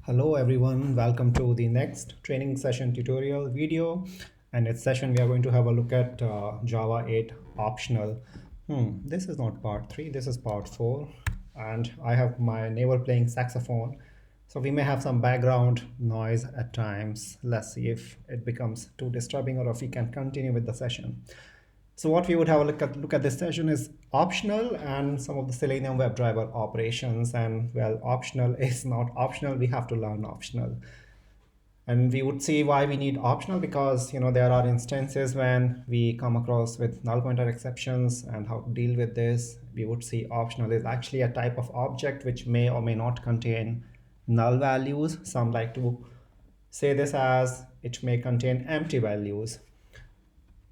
Hello everyone, welcome to the next training session tutorial video. And in this session we are going to have a look at Java 8 optional. This is not part 3, this is part 4. And I have my neighbor playing saxophone. So we may have some background noise at times. Let's see if it becomes too disturbing or if we can continue with the session. So what we would have a look at this session is optional and some of the Selenium WebDriver operations. And well, optional is not optional. We have to learn optional. And we would see why we need optional because there are instances when we come across with null pointer exceptions and how to deal with this. We would see optional is actually a type of object which may or may not contain null values. Some like to say this as it may contain empty values.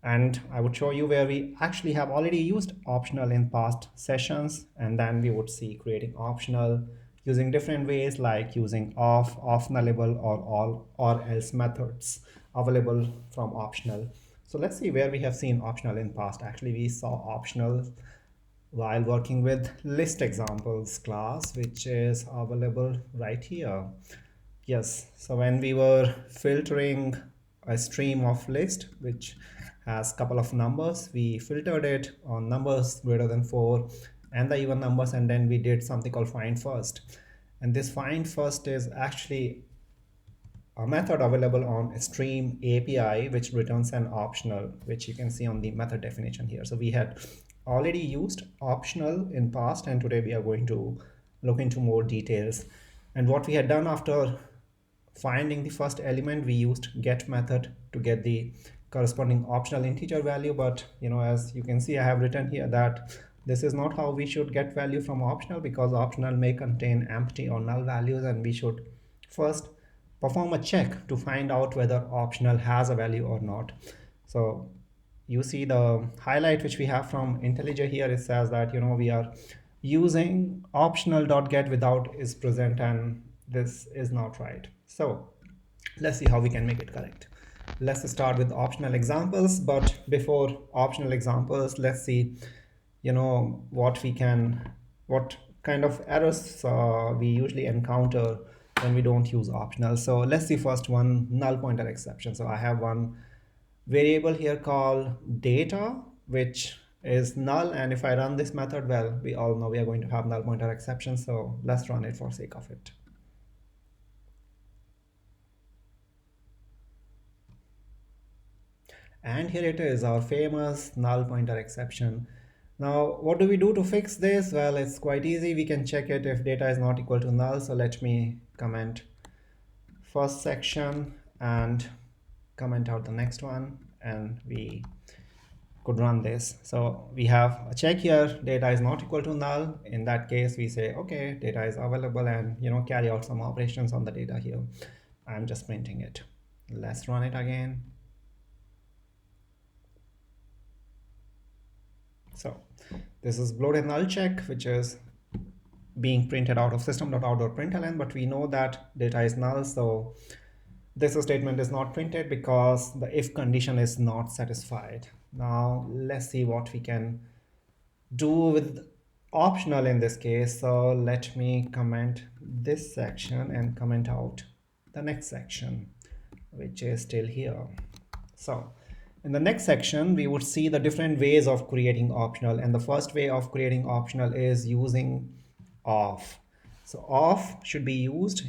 And I would show you where we actually have already used optional in past sessions, and then we would see creating optional using different ways like using off nullable, or all or else methods available from optional. So let's see where we have seen optional in past. Actually, we saw optional while working with list examples class, which is available right here. Yes, so when we were filtering a stream of list which has a couple of numbers, we filtered it on numbers greater than 4 and the even numbers, and then we did something called find first. And this find first is actually a method available on stream API which returns an optional, which you can see on the method definition here. So we had already used optional in past, and today we are going to look into more details. And what we had done after finding the first element, we used get method to get the corresponding optional integer value. But as you can see, I have written here that this is not how we should get value from optional, because optional may contain empty or null values, and we should first perform a check to find out whether optional has a value or not. So you see the highlight which we have from IntelliJ here. It says that we are using optional.get without is present, and this is not right. So let's see how we can make it correct. Let's start with optional examples, but before optional examples, let's see what kind of errors we usually encounter when we don't use optional. So let's see first one, null pointer exception. So I have one variable here called data, which is null, and if I run this method, well, we all know we are going to have null pointer exception. So let's run it for sake of it. And here it is, our famous null pointer exception. Now, what do we do to fix this? Well, it's quite easy. We can check it if data is not equal to null. So let me comment first section and comment out the next one, and we could run this. So we have a check here, data is not equal to null. In that case, we say, okay, data is available, and carry out some operations on the data here. I'm just printing it. Let's run it again. So this is bloated null check, which is being printed out of system.out.println, but we know that data is null, so this statement is not printed because the if condition is not satisfied. Now let's see what we can do with optional in this case. So let me comment this section and comment out the next section, which is still here. So in the next section, we would see the different ways of creating optional. And the first way of creating optional is using off. So off should be used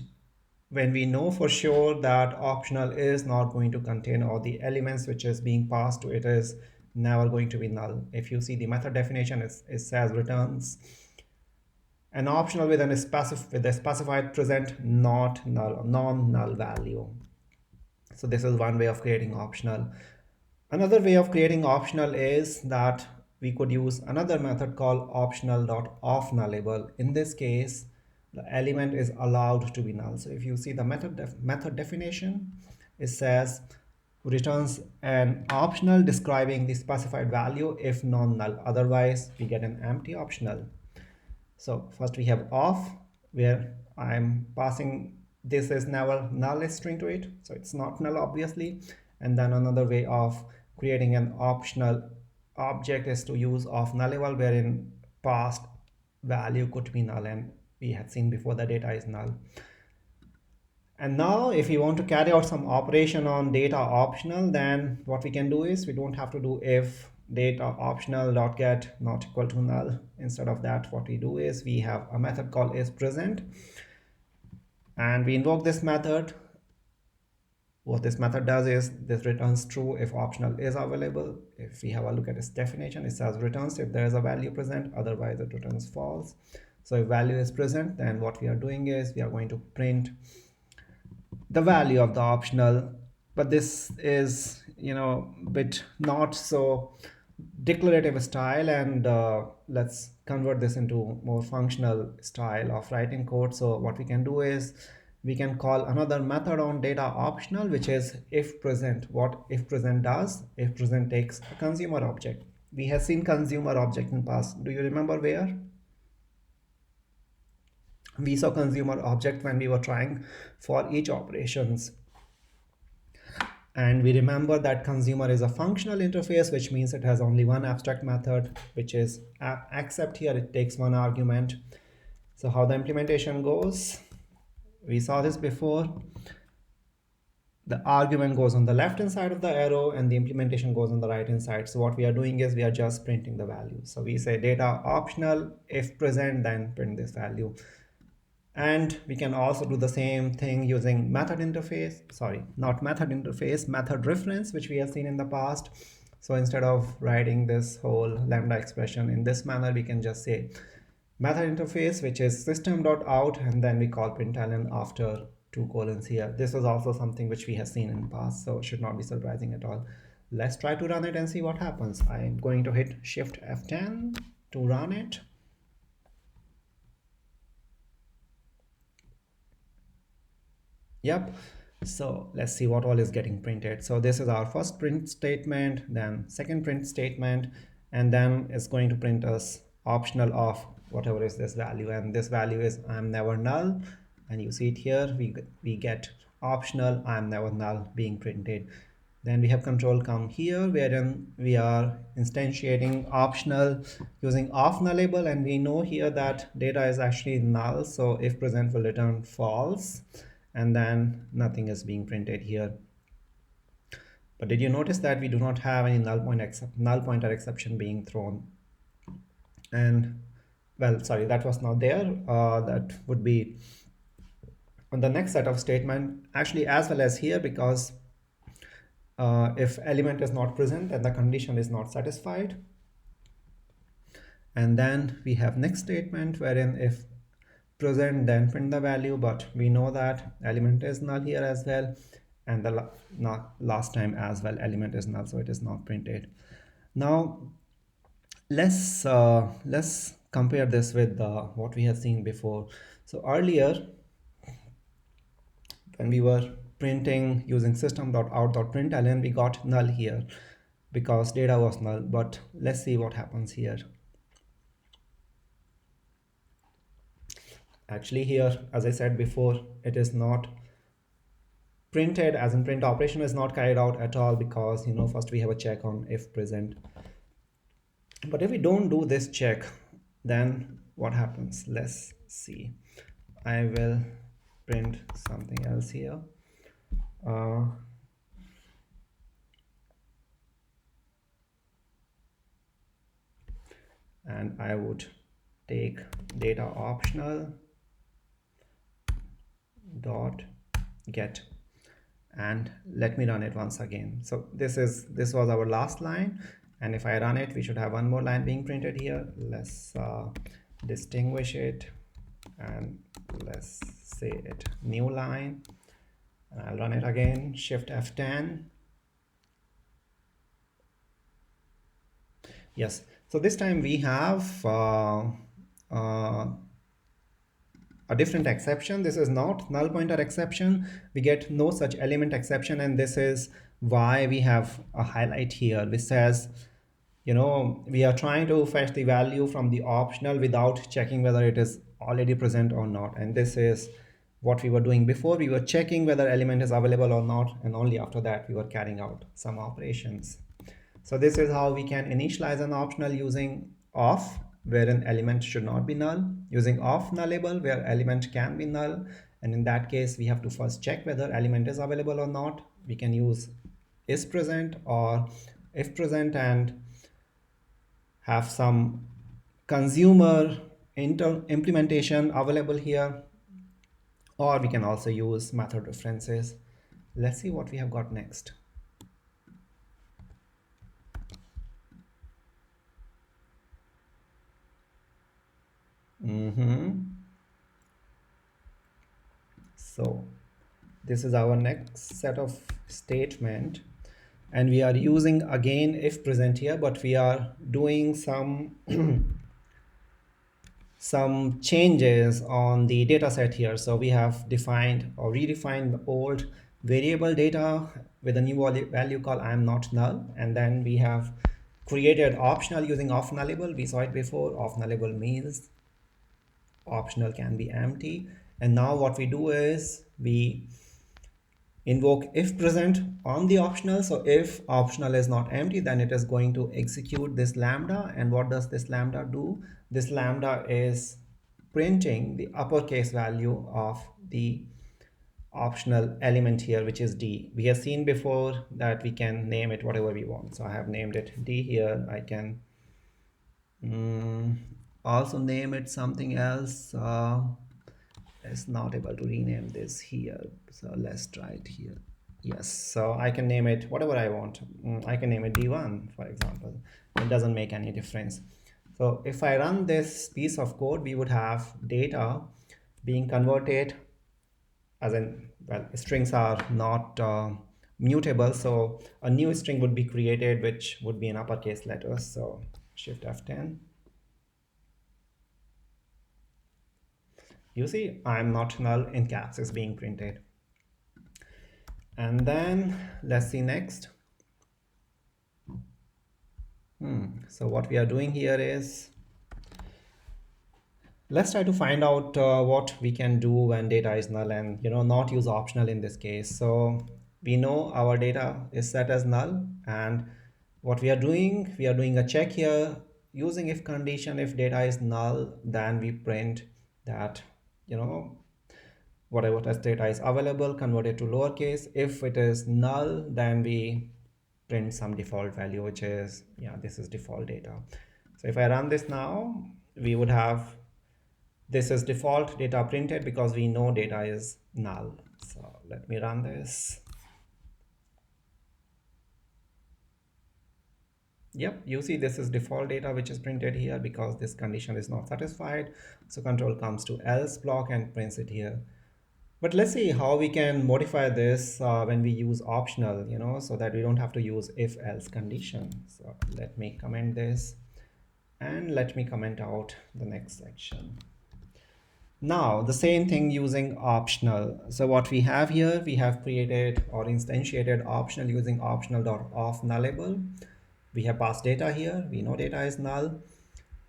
when we know for sure that optional is not going to contain all the elements which is being passed to it is never going to be null. If you see the method definition, it says returns an optional with a specified present not null, non-null value. So this is one way of creating optional. Another way of creating optional is that we could use another method called optional.off nullable. In this case, the element is allowed to be null. So if you see the method definition, it says returns an optional describing the specified value if non-null. Otherwise, we get an empty optional. So first we have off, where I'm passing this is never null string to it, so it's not null obviously. And then another way of creating an optional object is to use off nullable, wherein past value could be null, and we had seen before the data is null. And now if we want to carry out some operation on data optional, then what we can do is we don't have to do if data optional dot get not equal to null. Instead of that, what we do is we have a method called is present, and we invoke this method. What this method does is this returns true if optional is available. If we have a look at its definition, it says returns if there is a value present, otherwise it returns false. So if value is present, then what we are doing is we are going to print the value of the optional, but this is, bit not so declarative style, and let's convert this into more functional style of writing code. So what we can do is we can call another method on data optional, which is if present. What if present does, if present takes a consumer object. We have seen consumer object in past. Do you remember where we saw consumer object? When we were trying for each operations, and we remember that consumer is a functional interface, which means it has only one abstract method, which is accept. Here it takes one argument. So how the implementation goes, we saw this before. The argument goes on the left hand side of the arrow and the implementation goes on the right hand side. So what we are doing is we are just printing the value. So we say data optional, if present, then print this value. And we can also do the same thing using method interface, sorry, not method interface, method reference, which we have seen in the past. So instead of writing this whole lambda expression in this manner, we can just say method interface, which is system.out, and then we call println after two colons here. This was also something which we have seen in the past, so it should not be surprising at all. Let's try to run it and see what happens. I'm going to hit Shift F10 to run it. Yep. So let's see what all is getting printed. So this is our first print statement, then second print statement, and then it's going to print us optional of whatever is this value, and this value is I'm never null, and you see it here. We get optional I'm never null being printed. Then we have control come here, wherein we are instantiating optional using off nullable, and we know here that data is actually null, so if present will return false, and then nothing is being printed here. But did you notice that we do not have any null pointer exception being thrown? And well, sorry, that was not there. That would be on the next set of statement, actually, as well as here, because if element is not present, then the condition is not satisfied. And then we have next statement, wherein if present, then print the value, but we know that element is null here as well, and the last time as well element is null, so it is not printed. Now let's compare this with what we have seen before. So earlier, when we were printing using system.out.println, we got null here because data was null. But let's see what happens here. Actually here, as I said before, it is not printed, as in print operation is not carried out at all, because first we have a check on if present. But if we don't do this check, then what happens? Let's see. I will print something else here. And I would take data optional dot get, and let me run it once again. So this was our last line, and if I run it, we should have one more line being printed here. Let's distinguish it, and let's say it new line, and I'll run it again. Shift F10. Yes, so this time we have a different exception. This is not null pointer exception. We get no such element exception, and this is why we have a highlight here which says, we are trying to fetch the value from the optional without checking whether it is already present or not. And this is what we were doing before. We were checking whether element is available or not, and only after that we were carrying out some operations. So this is how we can initialize an optional using off, where an element should not be null, using off nullable, where element can be null, And in that case, we have to first check whether element is available or not. We can use is present or if present and have some consumer implementation available here, or we can also use method references. Let's see what we have got next. So this is our next set of statement, and we are using again if present here, but we are doing some some changes on the data set here. So we have defined or redefined the old variable data with a new value called I am not null, and then we have created optional using off nullable. We saw it before. Off nullable means optional can be empty, and now what we do is we invoke if present on the optional. So if optional is not empty, then it is going to execute this lambda. And what does this lambda do? This lambda is printing the uppercase value of the optional element here, which is D. We have seen before that we can name it whatever we want. So I have named it D here. I can also name it something else. It's not able to rename this here, so let's try it here. Yes, so I can name it whatever I want. I can name it D1, for example. It doesn't make any difference. So if I run this piece of code, we would have data being converted, as in, well, strings are not mutable, so a new string would be created which would be in uppercase letters. So shift F10. You see, I'm not null in caps is being printed. And then let's see next. So what we are doing here is, let's try to find out what we can do when data is null and not use optional in this case. So we know our data is set as null, and what we are doing a check here using if condition. If data is null, then we print that whatever test data is available converted to lowercase. If it is null, then we print some default value, which is, yeah, this is default data. So if I run this now, we would have this is default data printed because we know data is null. So let me run this. Yep, you see this is default data which is printed here because this condition is not satisfied. So control comes to else block and prints it here. But let's see how we can modify this when we use optional, so that we don't have to use if else condition. So let me comment this and let me comment out the next section. Now the same thing using optional. So what we have here, we have created or instantiated optional using optional dot off nullable. We have passed data here. We know data is null.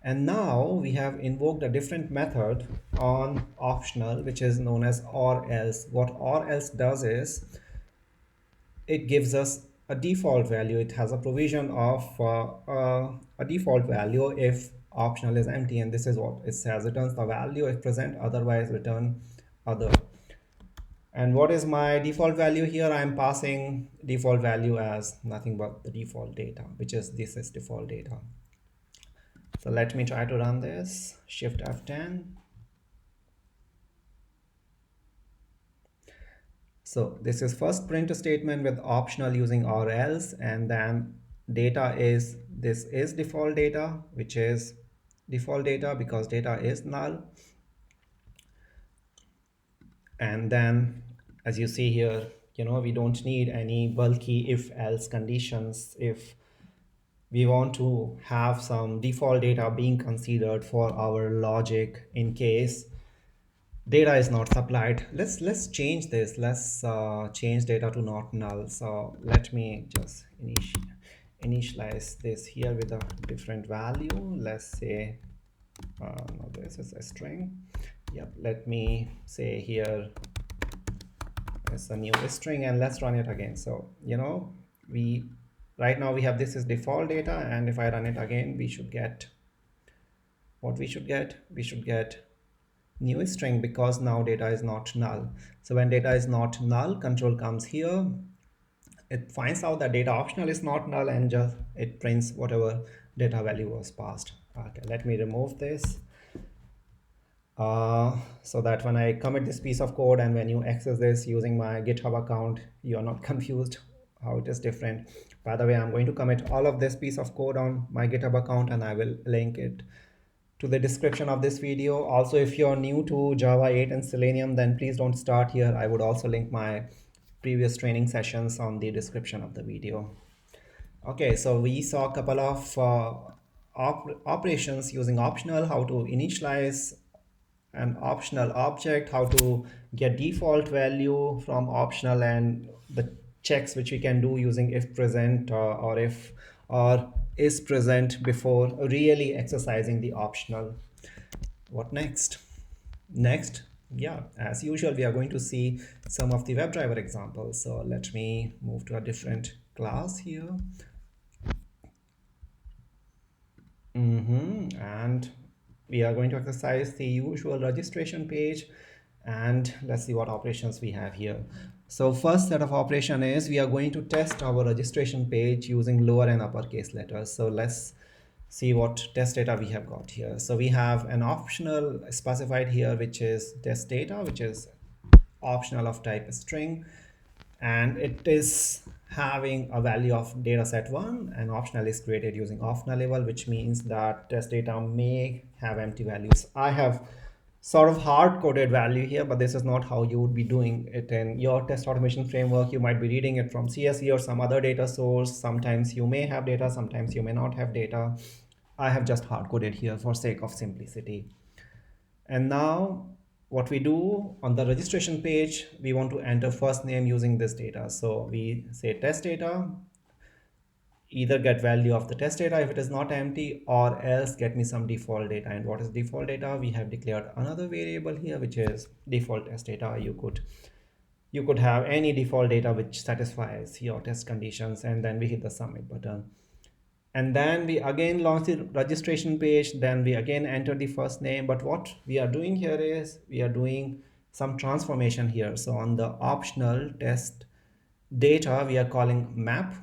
And now we have invoked a different method on optional, which is known as or else. What or else does is it gives us a default value. It has a provision of a default value if optional is empty, and this is what it says. Returns the value if present, otherwise return other. And what is my default value here? I'm passing default value as nothing but the default data, which is this is default data. So let me try to run this. Shift F10. So this is first print statement with optional using or else, and then data is, this is default data, which is default data because data is null. And then as you see here, we don't need any bulky if else conditions if we want to have some default data being considered for our logic in case data is not supplied. Let's change this. Let's change data to not null. So let me just initialize this here with a different value. Let's say no, this is a string. Yep, let me say here it's a new string, and let's run it again. So we right now we have this is default data, and if I run it again, we should get what we should get. We should get new string because now data is not null. So when data is not null, control comes here. It finds out that data optional is not null and just it prints whatever data value was passed. Okay, let me remove this. So that when I commit this piece of code and when you access this using my GitHub account, you're not confused how it is different. By the way, I'm going to commit all of this piece of code on my GitHub account and I will link it to the description of this video. Also, if you're new to Java 8 and Selenium, then please don't start here. I would also link my previous training sessions on the description of the video. Okay, so we saw a couple of operations using optional, how to initialize an optional object, how to get default value from optional, and the checks which we can do using if present or if or is present before really exercising the optional. What next? Next, yeah, as usual, we are going to see some of the WebDriver examples. So let me move to a different class here. And we are going to exercise the usual registration page, and let's see what operations we have here. So first set of operation is we are going to test our registration page using lower and uppercase letters. So let's see what test data we have got here. So we have an optional specified here, which is test data, which is optional of type string, and it is having a value of dataset1, and optional is created using off nullable, which means that test data may have empty values. I have sort of hard-coded value here, but this is not how you would be doing it in your test automation framework. You might be reading it from CSV or some other data source. Sometimes you may have data, sometimes you may not have data. I have just hard-coded here for sake of simplicity. And now what we do on the registration page, we want to enter first name using this data. So we say test data, either get value of the test data if it is not empty, or else get me some default data. And what is default data? We have declared another variable here, which is default test data. You could have any default data which satisfies your test conditions, and then we hit the submit button. And then we again launch the registration page, then we again enter the first name. But what we are doing here is we are doing some transformation here. So on the optional test data, we are calling map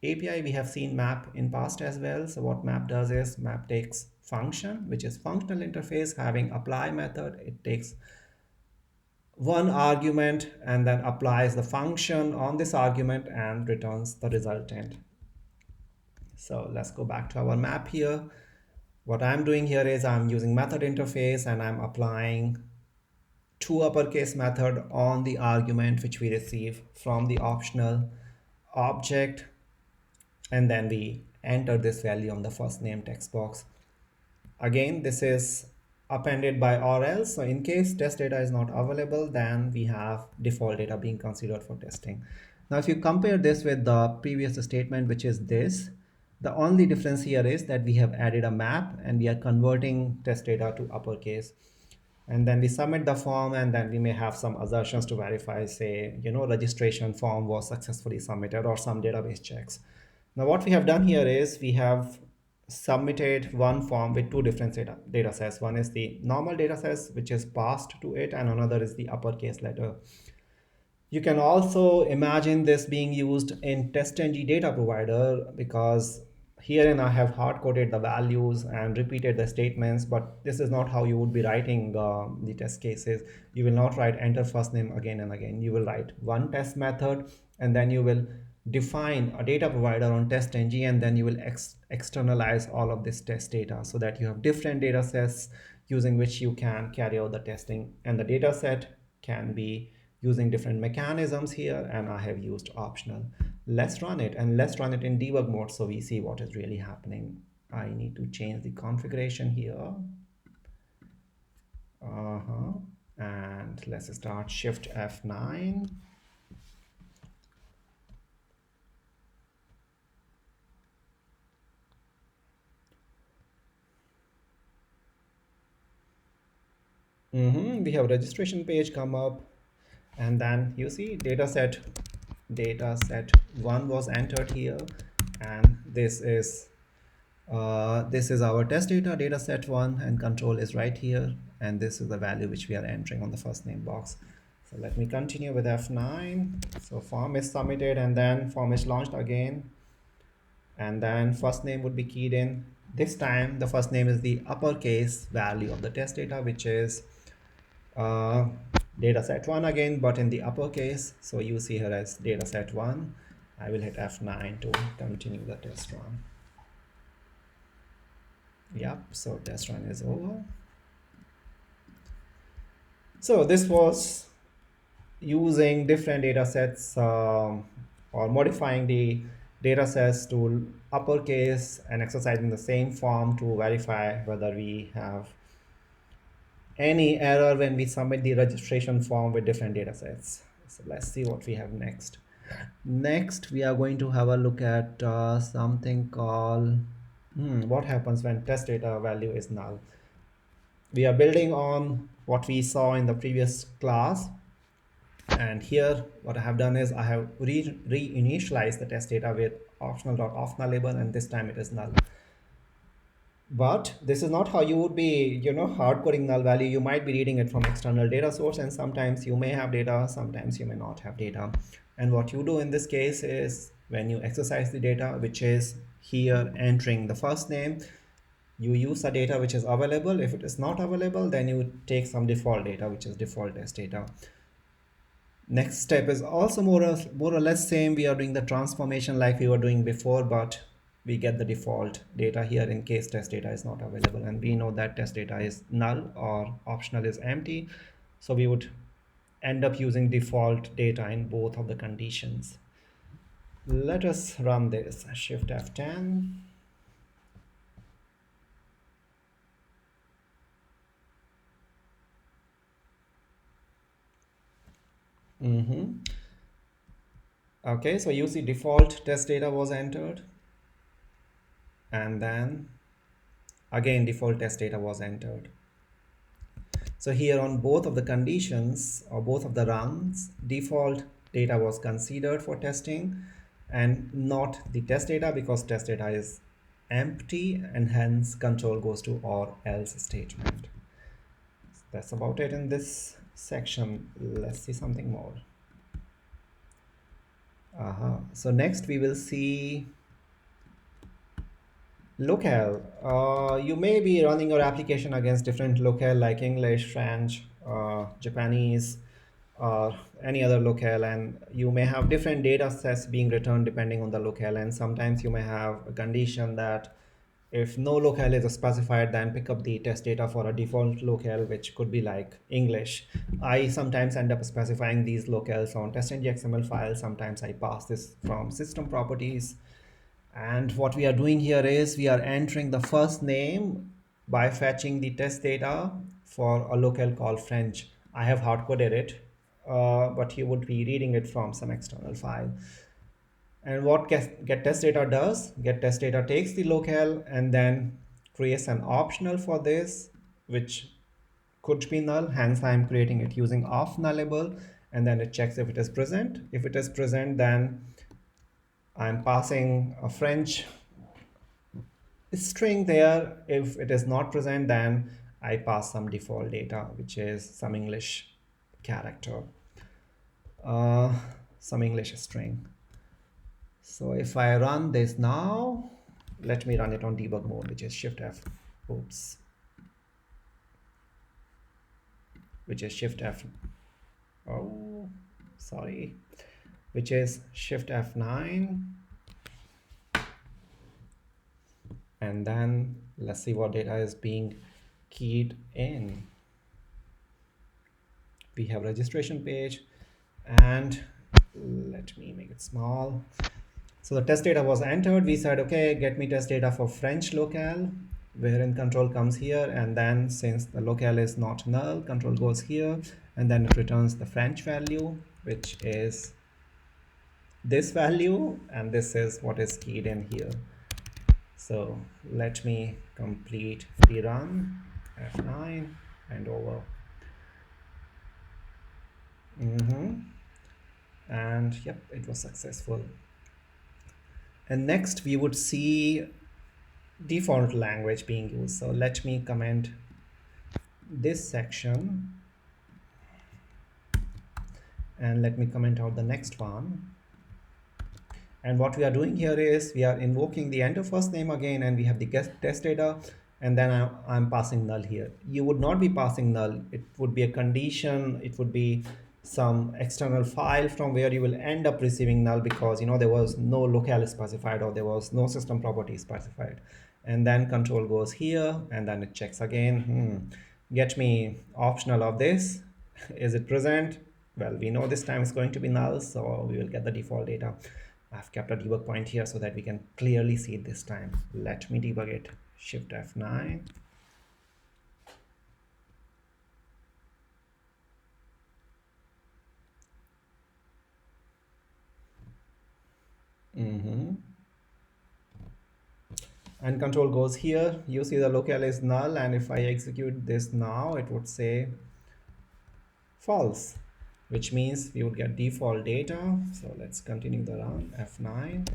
API. We have seen map in past as well. So what map does is map takes function, which is functional interface having apply method. It takes one argument and then applies the function on this argument and returns the resultant. So let's go back to our map here. What I'm doing here is I'm using method interface and I'm applying two uppercase method on the argument which we receive from the optional object, and then we enter this value on the first name text box. Again, this is appended by or else. So in case test data is not available, then we have default data being considered for testing. Now, if you compare this with the previous statement, which is this, the only difference here is that we have added a map and we are converting test data to uppercase. And then we submit the form, and then we may have some assertions to verify, say, registration form was successfully submitted or some database checks. Now, what we have done here is we have submitted one form with two different data sets. One is the normal data sets, which is passed to it, and another is the uppercase letter. You can also imagine this being used in TestNG data provider, because herein I have hard-coded the values and repeated the statements, but this is not how you would be writing the test cases. You will not write enter first name again and again. You will write one test method, and then you will define a data provider on TestNG, and then you will externalize all of this test data so that you have different data sets using which you can carry out the testing. And the data set can be using different mechanisms here, and I have used optional. Let's run it, and let's run it in debug mode so we see what is really happening. I need to change the configuration here. And let's start Shift F9. We have registration page come up, and then you see dataset 1 was entered here, and this is This is our test data set 1, and control is right here, and this is the value which we are entering on the first name box. So let me continue with F9. So form is submitted, and then form is launched again, and then first name would be keyed in. This time the first name is the uppercase value of the test data, which is uh, data set 1 again, but in the uppercase. So you see here as data set 1. I will hit F9 to continue the test run. Yep, so test run is over. So this was using different data sets or modifying the data sets to uppercase and exercising the same form to verify whether we have any error when we submit the registration form with different data sets. So let's see what we have next. Next, we are going to have a look at something called what happens when test data value is null. We are building on what we saw in the previous class. And here, what I have done is I have reinitialized the test data with optional dot off nullable, and this time it is null. But this is not how you would be, hard coding null value. You might be reading it from external data source, and sometimes you may have data, sometimes you may not have data. And what you do in this case is when you exercise the data, which is here entering the first name, you use the data which is available. If it is not available, then you take some default data, which is default test data. Next step is also more or less same. We are doing the transformation like we were doing before, but we get the default data here in case test data is not available, and we know that test data is null or optional is empty. So we would end up using default data in both of the conditions. Let us run this. Shift F10. Okay, so you see default test data was entered, and then again default test data was entered. So here on both of the conditions or both of the runs, default data was considered for testing and not the test data, because test data is empty, and hence control goes to or else statement. So that's about it in this section. Let's see something more. So next we will see Locale. You may be running your application against different locale like English, French, Japanese, or any other locale, and you may have different data sets being returned depending on the locale. And sometimes you may have a condition that if no locale is specified, then pick up the test data for a default locale, which could be like English. I sometimes end up specifying these locales on test.xml files. Sometimes I pass this from system properties. And what we are doing here is we are entering the first name by fetching the test data for a locale called French. I have hard coded it, but you would be reading it from some external file. And what get test data does, get test data takes the locale and then creates an optional for this, which could be null. Hence, I'm creating it using off nullable, and then it checks if it is present. If it is present, then I'm passing a French string there. If it is not present, then I pass some default data, which is some English character, some English string. So if I run this now, let me run it on debug mode, which is Shift F. Oops. Which is Shift F. Oh, sorry. Which is Shift F9. And then let's see what data is being keyed in. We have registration page, and let me make it small. So the test data was entered. We said, okay, get me test data for French locale, wherein control comes here. And then since the locale is not null, control goes here, and then it returns the French value, which is this value, and this is what is keyed in here. So let me complete the run, F9 and over. And yep, it was successful. And next we would see default language being used. So let me comment this section and let me comment out the next one. And what we are doing here is we are invoking the enter first name again, and we have the guest test data, and then I'm passing null here. You would not be passing null. It would be a condition. It would be some external file from where you will end up receiving null, because there was no locale specified or there was no system property specified. And then control goes here, and then it checks again. Get me optional of this. Is it present? Well, we know this time it's going to be null, so we will get the default data. I've kept a debug point here so that we can clearly see it this time. Let me debug it. Shift F9. And control goes here. You see the locale is null, and if I execute this now, it would say false, which means we would get default data. So let's continue the run. F9.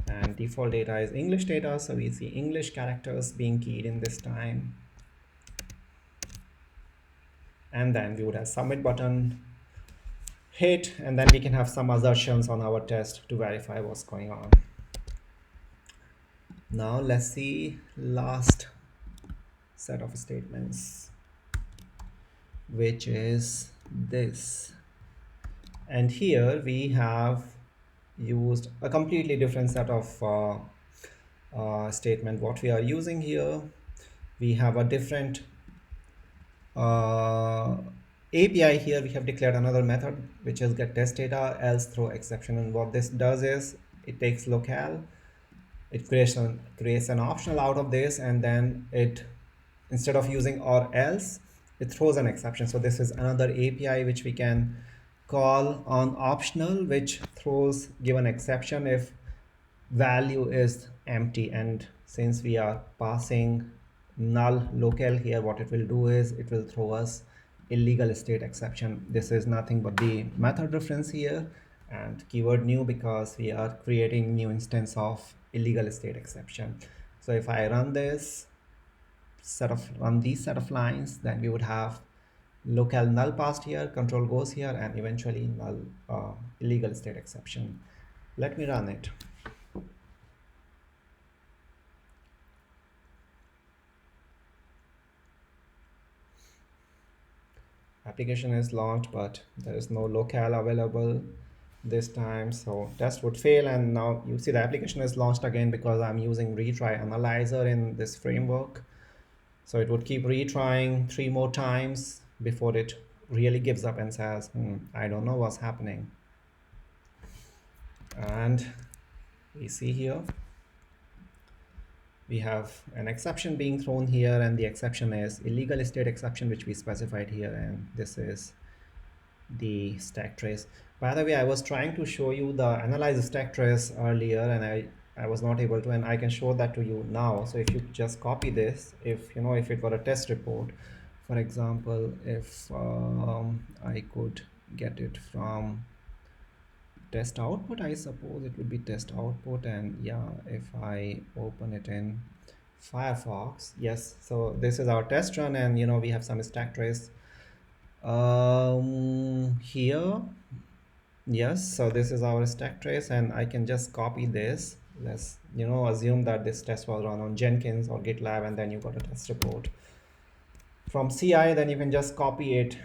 And default data is English data, so we see English characters being keyed in this time. And then we would have submit button hit, and then we can have some assertions on our test to verify what's going on. Now let's see last set of statements, which is this. And here we have used a completely different set of statement. What we are using here, we have a different API here. We have declared another method which is get test data else throw exception, and what this does is it takes locale, it creates an optional out of this, and then it, instead of using or else, it throws an exception. So this is another API which we can call on optional, which throws give an exception if value is empty. And since we are passing null locale here, what it will do is it will throw us illegal state exception. This is nothing but the method reference here, and keyword new because we are creating new instance of illegal state exception. So if I run this run these set of lines, then we would have locale null passed here, control goes here, and eventually null illegal state exception. Let me run it. Application is launched, but there is no locale available this time, so test would fail. And now you see the application is launched again because I'm using retry analyzer in this framework. So it would keep retrying 3 more times before it really gives up and says, I don't know what's happening. And we see here we have an exception being thrown here, and the exception is illegal state exception, which we specified here, and this is the stack trace. By the way, I was trying to show you the analyze stack trace earlier, and I was not able to, and I can show that to you now. So if you just copy this, if it were a test report, for example, if I could get it from test output, I suppose it would be test output, and yeah, if I open it in Firefox, yes, so this is our test run, and we have some stack trace here. Yes, so this is our stack trace, and I can just copy this. Let's assume that this test was run on Jenkins or GitLab, and then you got a test report from CI. Then you can just copy it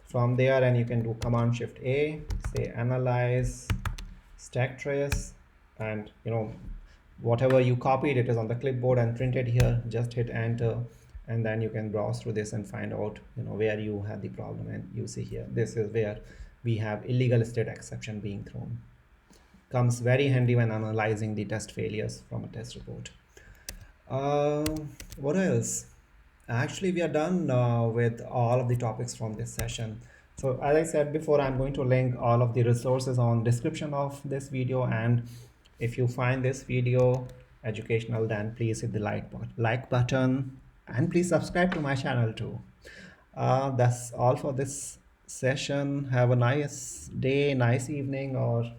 from there, and you can do Command Shift A, say analyze stack trace, and whatever you copied, it is on the clipboard and printed here. Just hit enter, and then you can browse through this and find out where you had the problem. And you see here, this is where we have illegal state exception being thrown. Comes very handy when analyzing the test failures from a test report. What else? Actually, we are done with all of the topics from this session. So as I said before, I'm going to link all of the resources on description of this video, and if you find this video educational, then please hit the like button, and please subscribe to my channel too. That's all for this session. Have a nice day, nice evening, or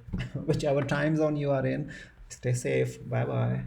whichever time zone you are in. Stay safe. Bye bye.